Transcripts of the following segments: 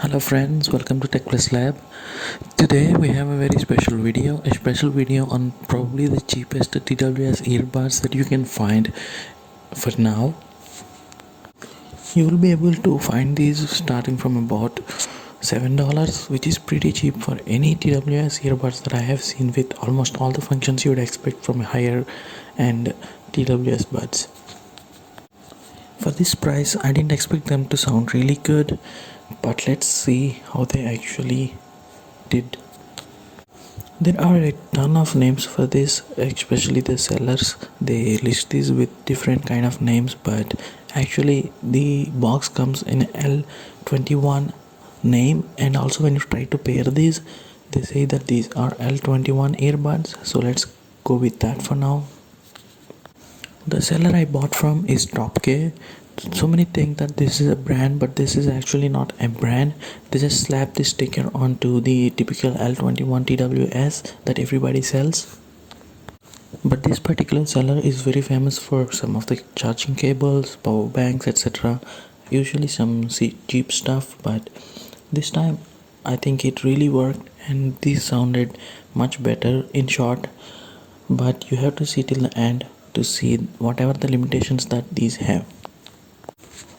Hello friends, welcome to Tech Plus Lab. Today we have a very special video on probably the cheapest TWS earbuds that you can find for now. You will be able to find these starting from about $7, which is pretty cheap for any TWS earbuds that I have seen, with almost all the functions you would expect from a higher end TWS buds. For this price, I didn't expect them to sound really good, but let's see how they actually did. There are a ton of names for this, especially the sellers. They list these with different kind of names, but actually the box comes in L21 name, and also when you try to pair these, they say that these are L21 earbuds. So let's go with that for now. The seller I bought from is topk. So many think that this is a brand, but this is actually not a brand. They just slap this sticker onto the typical L21 TWS that everybody sells. But this particular seller is very famous for some of the charging cables, power banks, etc. Usually some cheap stuff, but this time I think it really worked and these sounded much better. In short, but you have to see till the end to see whatever the limitations that these have.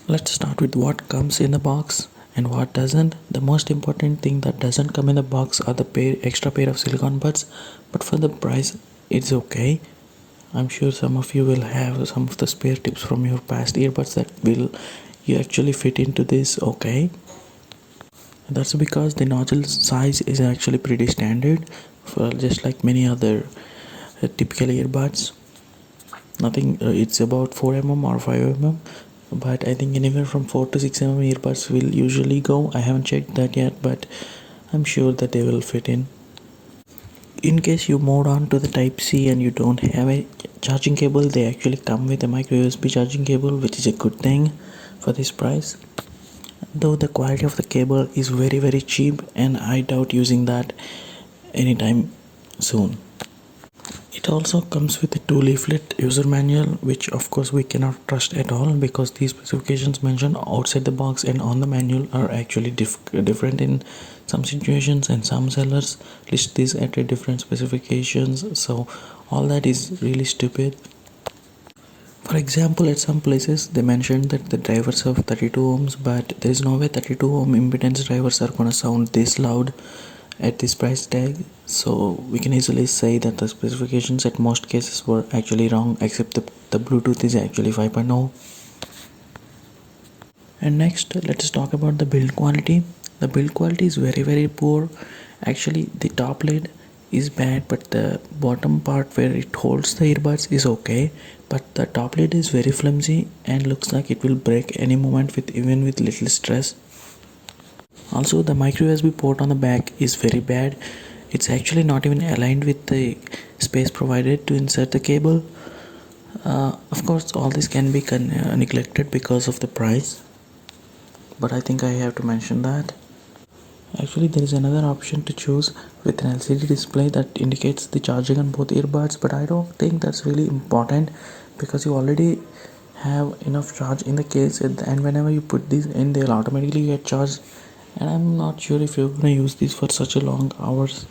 Let's start with what comes in the box and what doesn't. The most important thing that doesn't come in the box are the extra pair of silicone buds, but for the price it's okay. I'm sure some of you will have some of the spare tips from your past earbuds that will you actually fit into this okay. That's because the nozzle size is actually pretty standard for just like many other typical earbuds. Nothing it's about 4mm or 5mm, but I think anywhere from 4 to 6mm earbuds will usually go. I haven't checked that yet, but I'm sure that they will fit in. In case you moved on to the type C and you don't have a charging cable, they actually come with a micro USB charging cable, which is a good thing for this price, though the quality of the cable is very cheap and I doubt using that anytime soon. It also comes with a 2-leaflet user manual, which of course we cannot trust at all because these specifications mentioned outside the box and on the manual are actually different in some situations, and some sellers list these at a different specifications, so all that is really stupid. For example, at some places they mentioned that the drivers have 32 ohms, but there is no way 32 ohm impedance drivers are gonna sound this loud at this price tag, so we can easily say that the specifications at most cases were actually wrong, except the Bluetooth is actually 5.0. And next, let's talk about the build quality. The build quality is very poor. Actually, the top lid is bad, but the bottom part where it holds the earbuds is okay, but the top lid is very flimsy and looks like it will break any moment with even with little stress. Also, the micro USB port on the back is very bad. It's actually not even aligned with the space provided to insert the cable. Of course, all this can be neglected because of the price, but I think I have to mention that. Actually, there is another option to choose with an LCD display that indicates the charging on both earbuds, but I don't think that's really important because you already have enough charge in the case, and whenever you put these in, they'll automatically get charged, and I'm not sure if you're gonna use these for such a long hours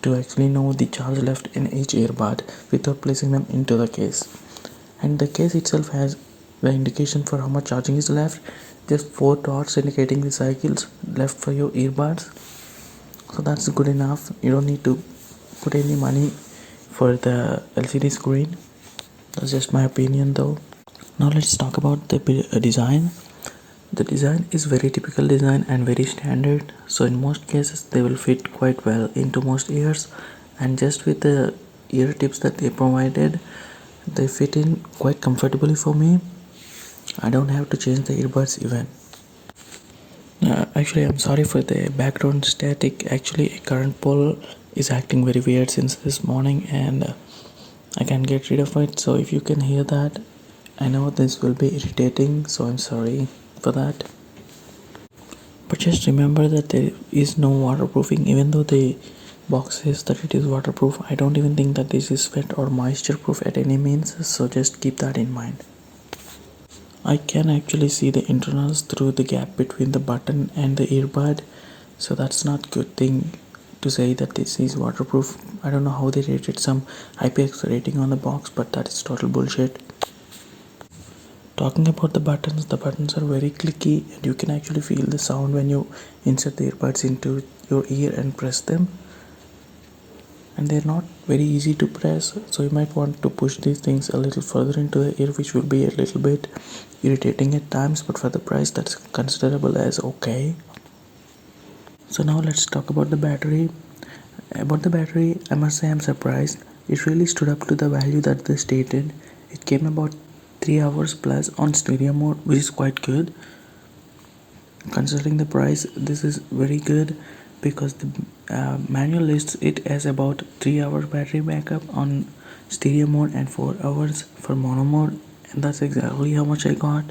to actually know the charge left in each earbud without placing them into the case. And the case itself has the indication for how much charging is left, just 4 dots indicating the cycles left for your earbuds, so that's good enough. You don't need to put any money for the LCD screen. That's just my opinion though. Now let's talk about the design. The design is very typical design and very standard, so in most cases they will fit quite well into most ears, and just with the ear tips that they provided, they fit in quite comfortably for me. I don't have to change the earbuds even. Actually, I'm sorry for the background static. Actually, a current pole is acting very weird since this morning and I can't get rid of it, so if you can hear that, I know this will be irritating, so I'm sorry for that. But just remember that there is no waterproofing, even though the box says that it is waterproof. I don't even think that this is wet or moisture proof at any means, so just keep that in mind. I can actually see the internals through the gap between the button and the earbud, so that's not good thing to say that this is waterproof. I don't know how they rated some IPX rating on the box, but that is total bullshit. Talking about the buttons are very clicky and you can actually feel the sound when you insert the earbuds into your ear and press them. And they're not very easy to press, so you might want to push these things a little further into the ear, which will be a little bit irritating at times, but for the price that's considerable as okay. So now let's talk about the battery. About the battery, I must say I'm surprised. It really stood up to the value that they stated. It came about 3 hours plus on stereo mode, which is quite good. Considering the price, this is very good because the manual lists it as about 3 hours battery backup on stereo mode and 4 hours for mono mode, and that's exactly how much I got,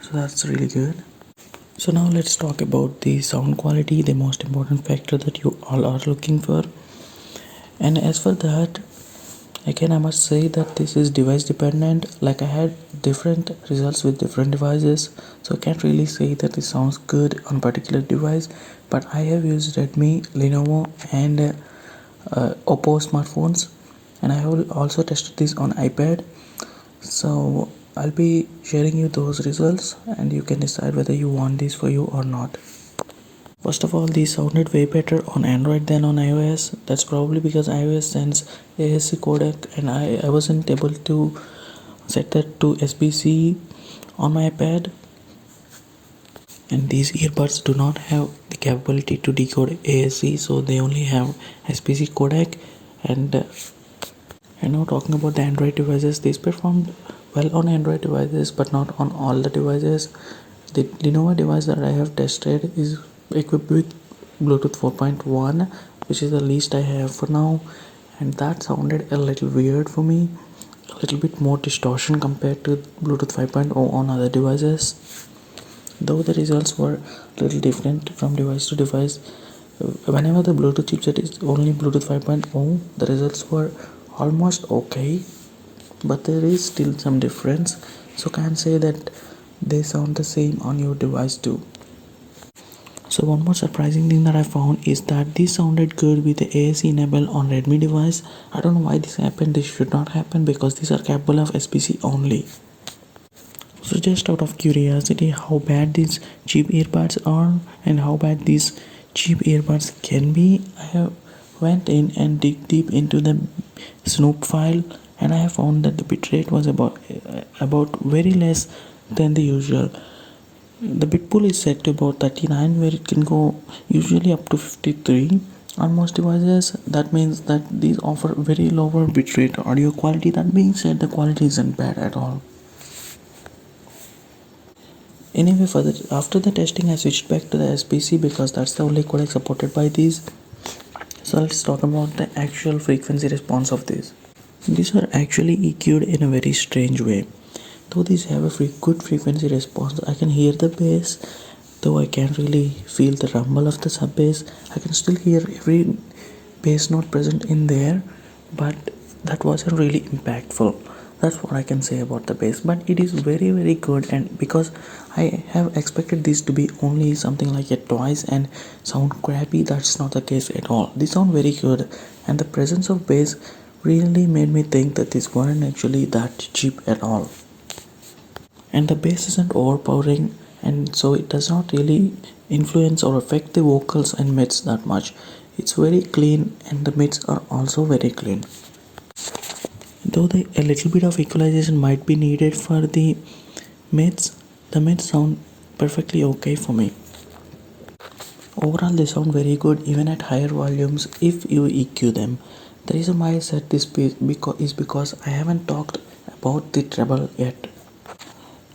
so that's really good. So now let's talk about the sound quality, the most important factor that you all are looking for. And as for that, again, I must say that this is device dependent. Like, I had different results with different devices, so I can't really say that it sounds good on particular device. But I have used Redmi, Lenovo, and Oppo smartphones, and I have also tested this on iPad. So I'll be sharing you those results, and you can decide whether you want these for you or not. First of all, these sounded way better on Android than on iOS. That's probably because iOS sends ASC codec and I wasn't able to set that to SBC on my iPad. And these earbuds do not have the capability to decode ASC, so they only have SBC codec. And now talking about the Android devices, these performed well on Android devices but not on all the devices. The Lenovo device that I have tested is equipped with Bluetooth 4.1, which is the least I have for now, and that sounded a little weird for me, a little bit more distortion compared to Bluetooth 5.0 on other devices. Though the results were a little different from device to device, whenever the Bluetooth chipset is only Bluetooth 5.0, the results were almost okay, but there is still some difference, so can't say that they sound the same on your device too. So one more surprising thing that I found is that this sounded good with the AAC enabled on Redmi device. I don't know why this happened. This should not happen because these are capable of SBC only. So just out of curiosity, how bad these cheap earbuds are and how bad these cheap earbuds can be, I have went in and dig deep into the Snoop file, and I have found that the bitrate was about very less than the usual. The bit pool is set to about 39, where it can go usually up to 53 on most devices. That means that these offer very lower bitrate audio quality. That being said, the quality isn't bad at all. Anyway, after the testing, I switched back to the SBC because that's the only codec supported by these. So let's talk about the actual frequency response of these. These are actually EQ'd in a very strange way. Though these have a good frequency response, I can hear the bass. Though I can't really feel the rumble of the sub bass, I can still hear every bass note present in there, but that wasn't really impactful. That's what I can say about the bass, but it is very very good. And because I have expected this to be only something like a twice and sound crappy, that's not the case at all. They sound very good, and the presence of bass really made me think that these weren't actually that cheap at all. And the bass isn't overpowering, and so it does not really influence or affect the vocals and mids that much. It's very clean, and the mids are also very clean. Though a little bit of equalization might be needed for the mids sound perfectly okay for me. Overall, they sound very good even at higher volumes if you EQ them. The reason why I said this is because I haven't talked about the treble yet.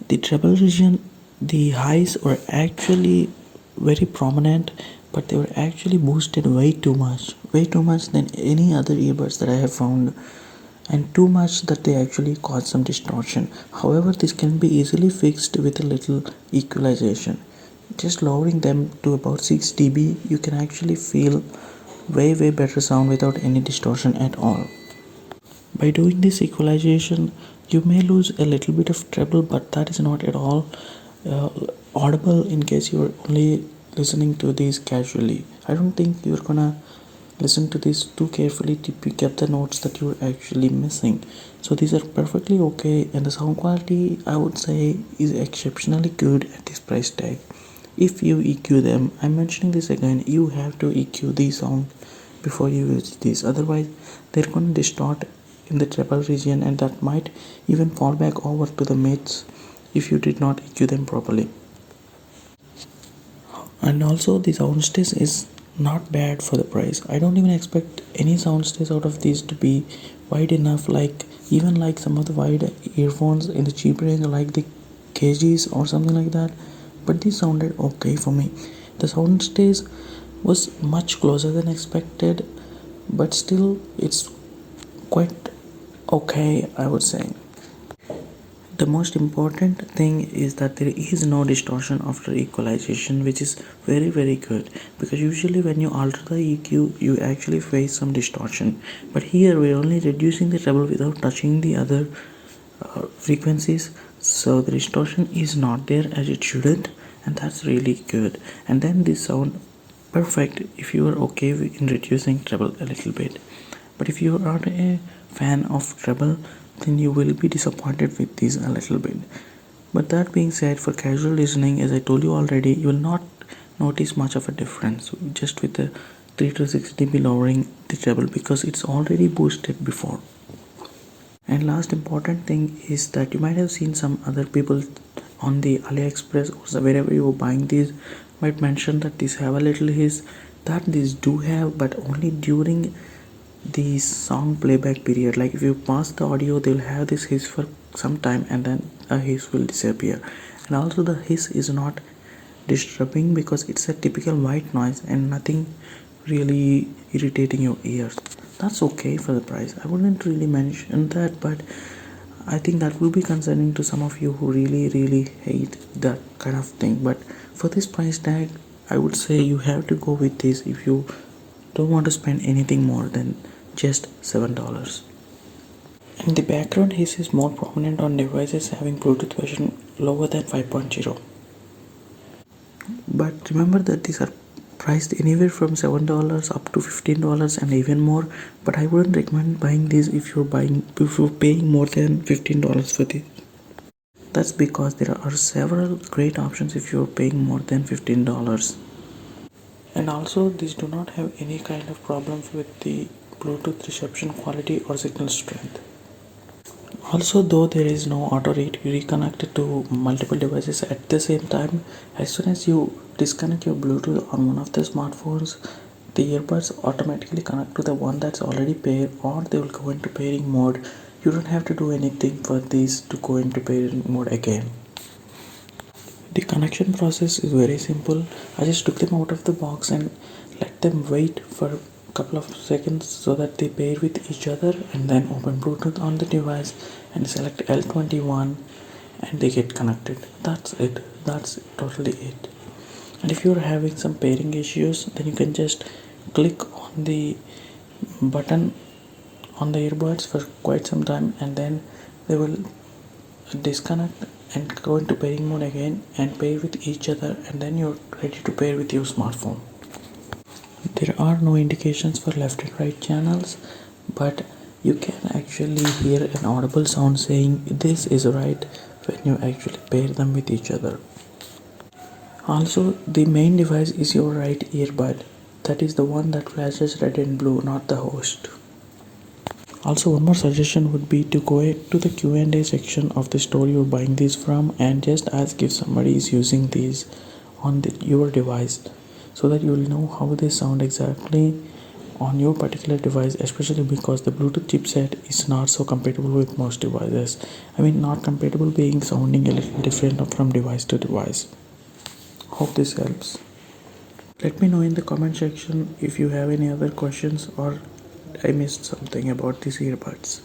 The treble region, the highs were actually very prominent, but they were actually boosted way too much than any other earbuds that I have found, and too much that they actually cause some distortion. However, this can be easily fixed with a little equalization. Just lowering them to about 6 dB, you can actually feel way better sound without any distortion at all. By doing this equalization, You may lose a little bit of treble, but that is not at all uh, audible in case you're only listening to these casually. I don't think you're gonna listen to these too carefully to pick up the notes that you're actually missing. So these are perfectly okay, and the sound quality I would say is exceptionally good at this price tag. If you EQ them, I'm mentioning this again, you have to EQ the sound before you use these, otherwise they're going to distort in the treble region, and that might even fall back over to the mids if you did not EQ them properly. And also the sound stage is not bad for the price. I don't even expect any sound stage out of these to be wide enough, like even like some of the wide earphones in the cheap range like the KGs or something like that, but these sounded okay for me. The sound stage was much closer than expected, but still it's quite okay, I would say. The most important thing is that there is no distortion after equalization, which is very good, because usually when you alter the EQ you actually face some distortion, but here we're only reducing the treble without touching the other frequencies, so the distortion is not there as it shouldn't, and that's really good. And then this sound perfect if you are okay in reducing treble a little bit, but if you are a fan of treble, then you will be disappointed with these a little bit. But that being said, for casual listening, as I told you already, you will not notice much of a difference just with the 3 to 6 dB lowering the treble, because it's already boosted before. And last important thing is that you might have seen some other people on the AliExpress or wherever you are buying these might mention that these have a little hiss. That these do have, but only during the song playback period. Like if you pass the audio, they'll have this hiss for some time and then a hiss will disappear. And also the hiss is not disturbing because it's a typical white noise and nothing really irritating your ears. That's okay for the price. I wouldn't really mention that, but I think that will be concerning to some of you who really hate that kind of thing. But for this price tag, I would say you have to go with this if you don't want to spend anything more than just $7. And the background hiss is more prominent on devices having Bluetooth version lower than 5.0. But remember that these are priced anywhere from $7 up to $15 and even more, but I wouldn't recommend buying these if you're paying more than $15 for this. That's because there are several great options if you're paying more than $15. And also these do not have any kind of problems with the Bluetooth reception quality or signal strength. Also, though there is no auto reconnect to multiple devices at the same time, as soon as you disconnect your Bluetooth on one of the smartphones, the earbuds automatically connect to the one that's already paired, or they will go into pairing mode. You don't have to do anything for these to go into pairing mode again. The connection process is very simple. I just took them out of the box and let them wait for a couple of seconds so that they pair with each other, and then open Bluetooth on the device and select L21 and they get connected. That's it. That's totally it. And if you're having some pairing issues, then you can just click on the button on the earbuds for quite some time, and then they will disconnect and go into pairing mode again and pair with each other, and then you're ready to pair with your smartphone. There are no indications for left and right channels, but you can actually hear an audible sound saying this is right when you actually pair them with each other. Also, the main device is your right earbud. That is the one that flashes red and blue, not the host. Also, one more suggestion would be to go to the Q&A section of the store you're buying these from and just ask if somebody is using these on your device, so that you will know how they sound exactly on your particular device, especially because the Bluetooth chipset is not so compatible with most devices. I mean, not compatible being sounding a little different from device to device. Hope this helps. Let me know in the comment section if you have any other questions or I missed something about these earbuds.